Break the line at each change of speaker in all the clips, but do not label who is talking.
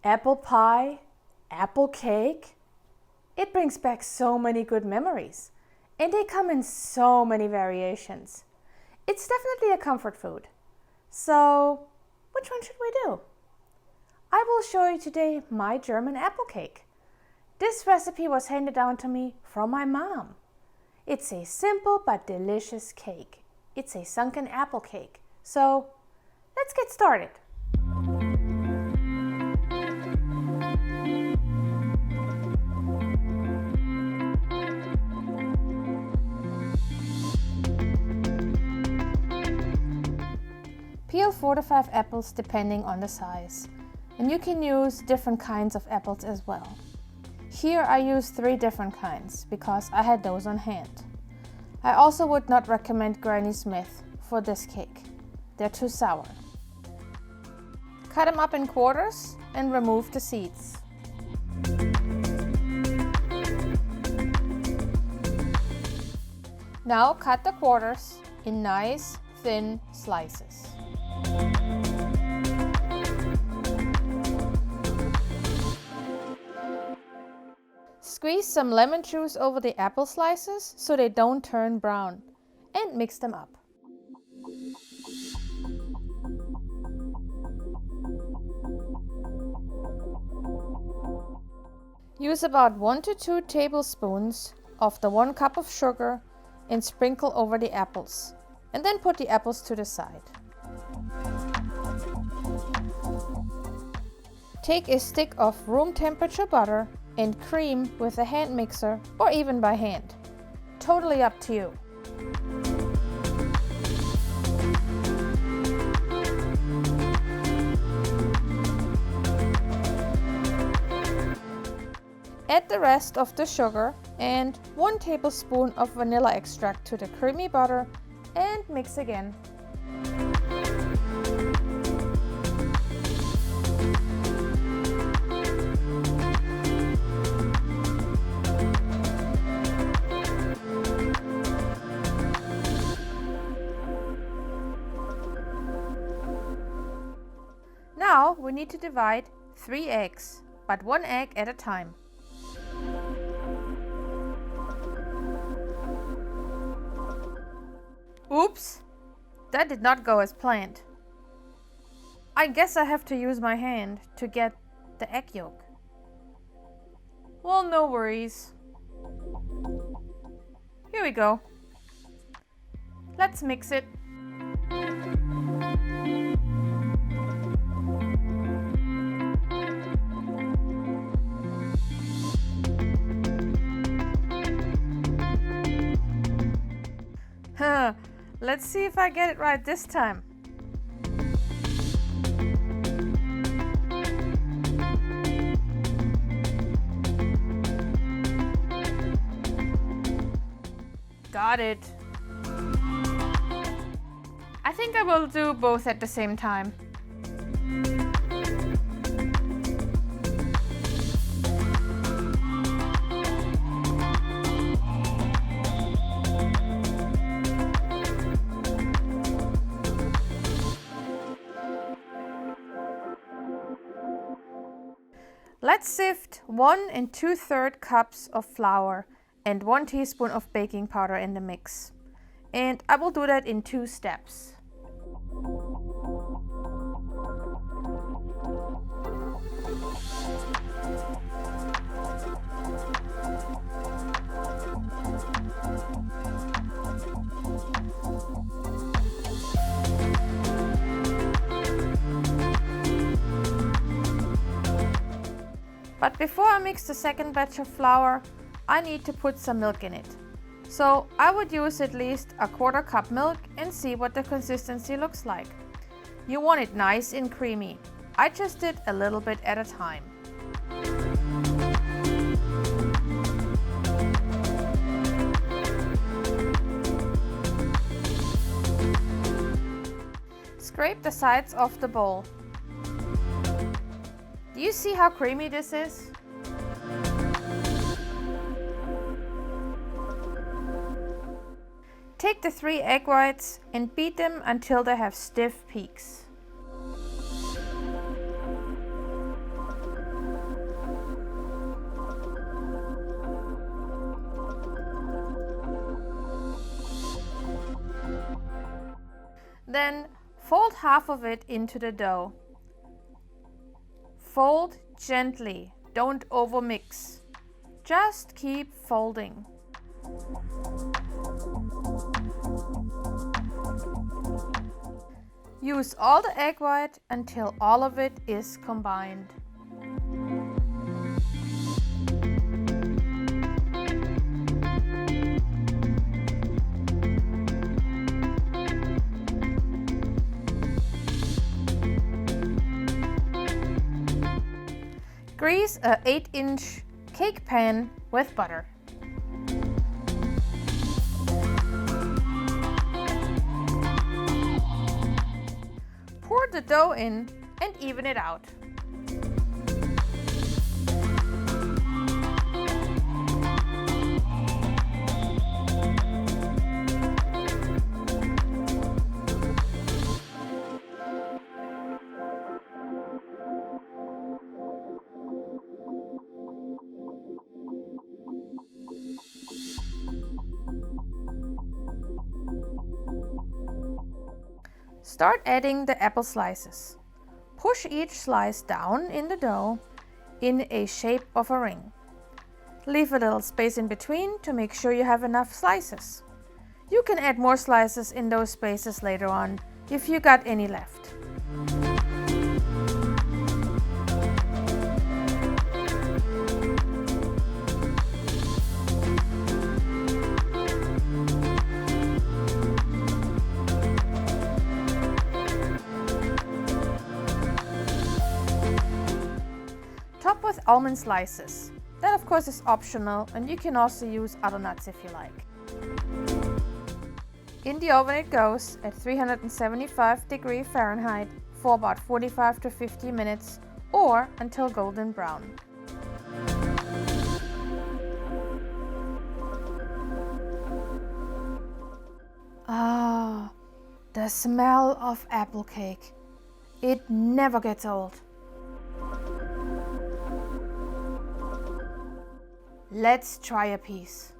Apple pie, apple cake. It brings back so many good memories, and they come in so many variations. It's definitely a comfort food. So, which one should we do? I will show you today my German apple cake. This recipe was handed down to me from my mom. It's a simple but delicious cake. It's a sunken apple cake. So, let's get started. Peel 4 to 5 apples depending on the size. And you can use different kinds of apples as well. Here I use 3 different kinds because I had those on hand. I also would not recommend Granny Smith for this cake. They're too sour. Cut them up in quarters and remove the seeds. Now cut the quarters in nice, thin slices. Squeeze some lemon juice over the apple slices so they don't turn brown, and mix them up. Use about 1 to 2 tablespoons of the 1 cup of sugar and sprinkle over the apples, and then put the apples to the side. Take a stick of room temperature butter and cream with a hand mixer or even by hand. Totally up to you. Add the rest of the sugar and 1 tablespoon of vanilla extract to the creamy butter and mix again. Now we need to divide 3 eggs, but 1 egg at a time. Oops! That did not go as planned. I guess I have to use my hand to get the egg yolk. Well, no worries. Here we go. Let's mix it. Let's see if I get it right this time. Got it. I think I will do both at the same time. Let's sift 1 2/3 cups of flour and 1 teaspoon of baking powder in the mix. And I will do that in 2 steps. But before I mix the second batch of flour, I need to put some milk in it. So I would use at least a 1/4 cup milk and see what the consistency looks like. You want it nice and creamy. I just did a little bit at a time. Scrape the sides of the bowl. Do you see how creamy this is? Take the 3 egg whites and beat them until they have stiff peaks. Then fold half of it into the dough. Fold gently, don't overmix. Just keep folding. Use all the egg white until all of it is combined. Grease a 8-inch cake pan with butter. Pour the dough in and even it out. Start adding the apple slices. Push each slice down in the dough in a shape of a ring. Leave a little space in between to make sure you have enough slices. You can add more slices in those spaces later on if you got any left. Top with almond slices. That of course is optional, and you can also use other nuts if you like. In the oven it goes at 375 degrees Fahrenheit for about 45 to 50 minutes or until golden brown. Ah, the smell of apple cake. It never gets old. Let's try a piece.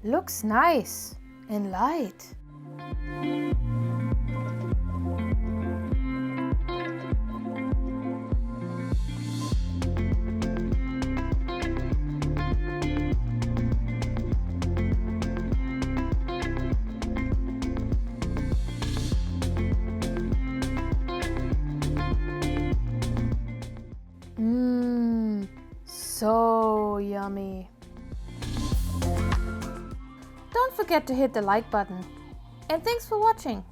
Looks nice and light. So yummy. Don't forget to hit the like button. And thanks for watching.